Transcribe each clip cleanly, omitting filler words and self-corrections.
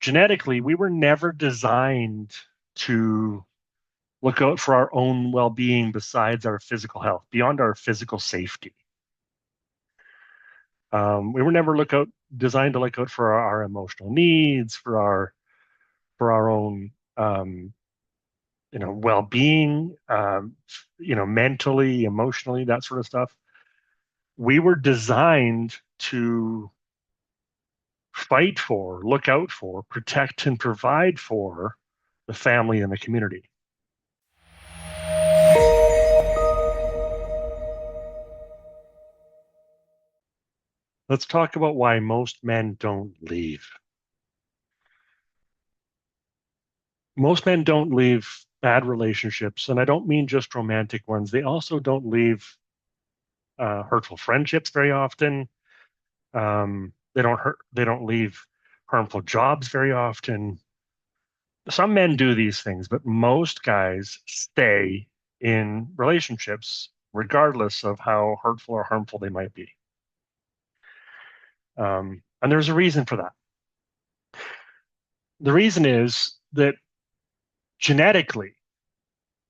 Genetically, we were never designed to look out for our own well-being besides our physical health, beyond our physical safety. We were never designed to look out for our emotional needs, for our own well-being, mentally, emotionally, that sort of stuff. We were designed to fight for, look out for, protect, and provide for the family and the community. Let's talk about why most men don't leave. Most men don't leave bad relationships, and I don't mean just romantic ones. They also don't leave hurtful friendships very often. They don't leave harmful jobs very often. Some men do these things, but most guys stay in relationships regardless of how hurtful or harmful they might be. And there's a reason for that. The reason is that genetically,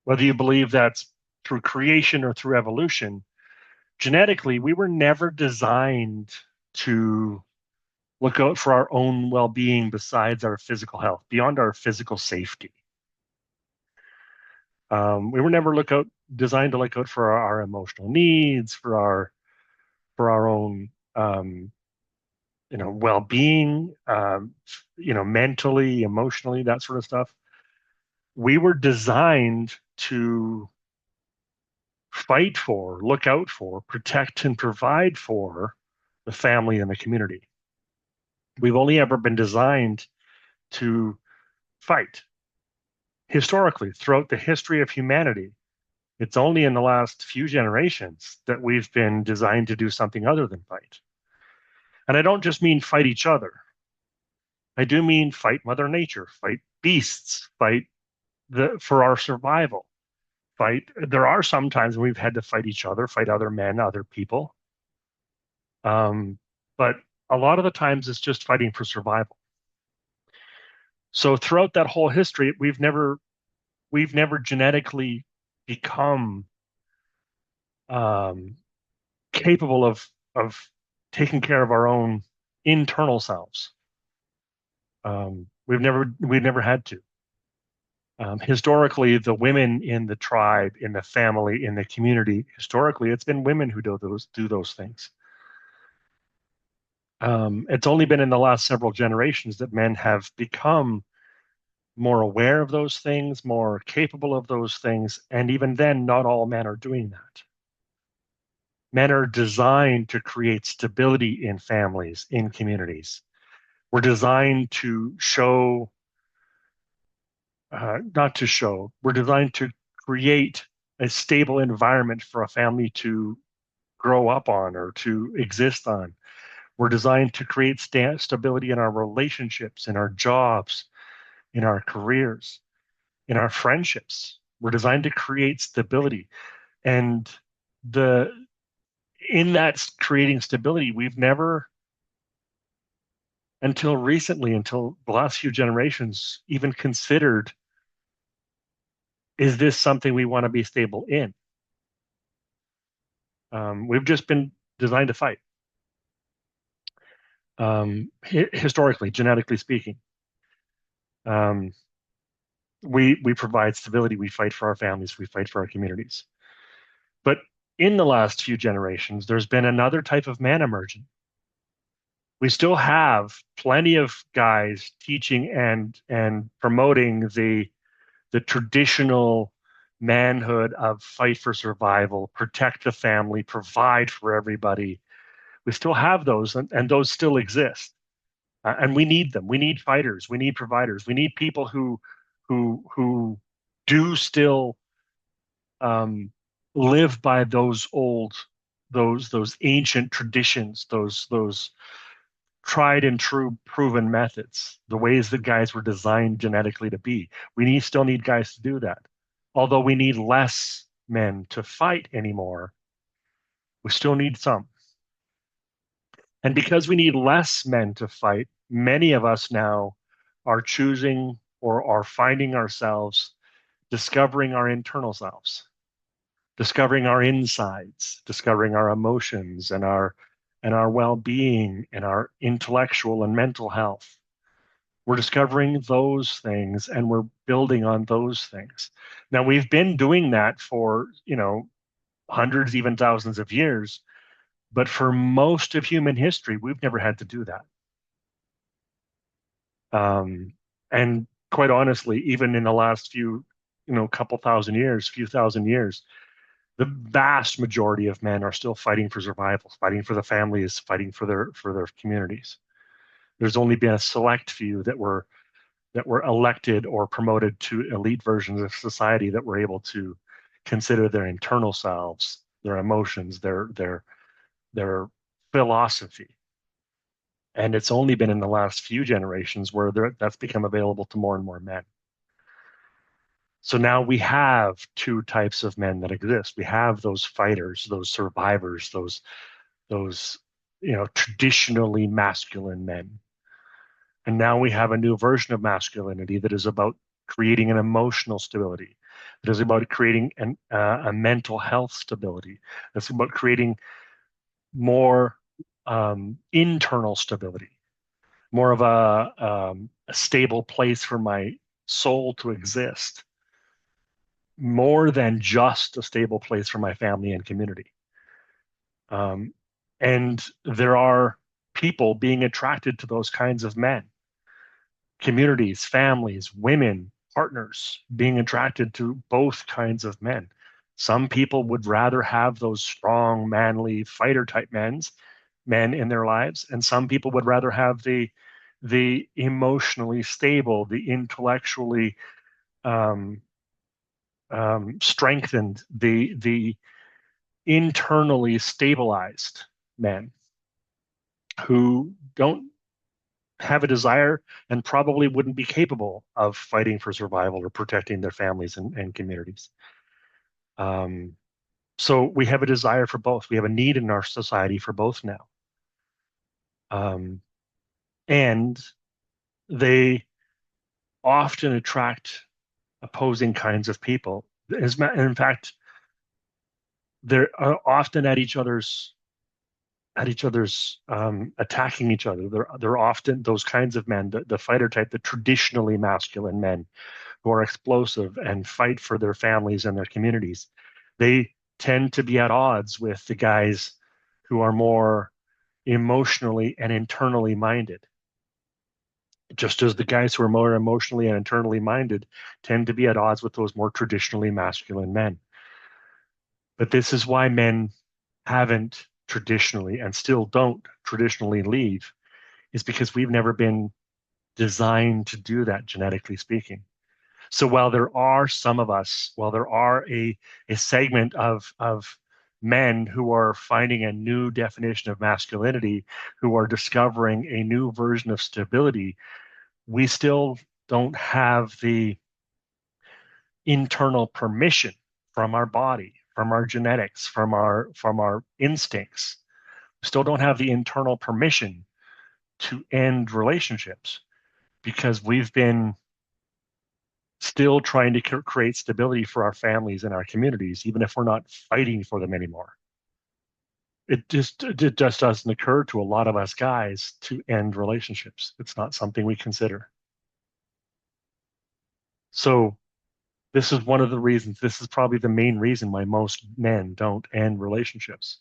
whether you believe that's through creation or through evolution, genetically, we were never designed to look out for our own well-being besides our physical health, beyond our physical safety. We were never designed to look out for our emotional needs, for our own well-being, mentally, emotionally, that sort of stuff. We were designed to fight for, look out for, protect, and provide for the family and the community. We've only ever been designed to fight. Historically, throughout the history of humanity, it's only in the last few generations that we've been designed to do something other than fight. And I don't just mean fight each other. I do mean fight Mother Nature, fight beasts, fight for our survival. There are some times when we've had to fight each other, fight other men, other people. But a lot of the times it's just fighting for survival. So throughout that whole history, we've never genetically become capable of taking care of our own internal selves. We've never had to. Historically, the women in the tribe, in the family, in the community, historically, it's been women who do those things. It's only been in the last several generations that men have become more aware of those things, more capable of those things, and even then, not all men are doing that. Men are designed to create stability in families, in communities. We're designed to show, not to show, we're designed to create a stable environment for a family to grow up on or to exist on. We're designed to create stability in our relationships, in our jobs, in our careers, in our friendships. We're designed to create stability. And in that creating stability, we've never, until recently, until the last few generations, even considered, is this something we want to be stable in? We've just been designed to fight. Historically, genetically speaking. We provide stability. We fight for our families. We fight for our communities. But in the last few generations, there's been another type of man emerging. We still have plenty of guys teaching and promoting the traditional manhood of fight for survival, protect the family, provide for everybody. We still have those, and those still exist. And we need them. We need fighters. We need providers. We need people who do still live by those ancient traditions, those tried and true proven methods, the ways that guys were designed genetically to be. We still need guys to do that. Although we need less men to fight anymore, we still need some. And because we need less men to fight, many of us now are choosing or are finding ourselves discovering our internal selves, discovering our insides, discovering our emotions and our well-being and our intellectual and mental health. We're discovering those things and we're building on those things. Now we've been doing that for, hundreds, even thousands of years, but for most of human history, we've never had to do that. And quite honestly, even in the last couple thousand years, few thousand years, the vast majority of men are still fighting for survival, fighting for the families, fighting for their communities. There's only been a select few that were elected or promoted to elite versions of society that were able to consider their internal selves, their emotions, their philosophy. And it's only been in the last few generations where that's become available to more and more men. So now we have two types of men that exist. We have those fighters, those survivors, those traditionally masculine men. And now we have a new version of masculinity that is about creating an emotional stability. That is about creating a mental health stability. That's about creating more internal stability, more of a stable place for my soul to exist, more than just a stable place for my family and community. Um, and there are people being attracted to those kinds of men, communities, families, women, partners being attracted to both kinds of men. Some people would rather have those strong, manly, fighter type men in their lives, and some people would rather have the emotionally stable, the intellectually um, strengthened, the internally stabilized men who don't have a desire and probably wouldn't be capable of fighting for survival or protecting their families and communities. Um, so we have a desire for both. We have a need in our society for both now. Um, and they often attract opposing kinds of people. In fact, they're often at each other's attacking each other. They're often those kinds of men, the fighter type, the traditionally masculine men who are explosive and fight for their families and their communities. They tend to be at odds with the guys who are more emotionally and internally minded. Just as the guys who are more emotionally and internally minded tend to be at odds with those more traditionally masculine men. But this is why men haven't traditionally and still don't traditionally leave, is because we've never been designed to do that, genetically speaking. So while there are some of us, while there are a segment of men who are finding a new definition of masculinity, who are discovering a new version of stability, we still don't have the internal permission from our body, from our genetics, from our instincts. Still don't have the internal permission to end relationships because we've been still trying to create stability for our families and our communities, even if we're not fighting for them anymore. It just doesn't occur to a lot of us guys to end relationships. It's not something we consider. So this is one of the reasons, this is probably the main reason why most men don't end relationships.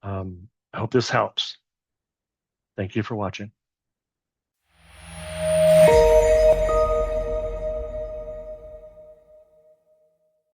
I hope this helps. Thank you for watching.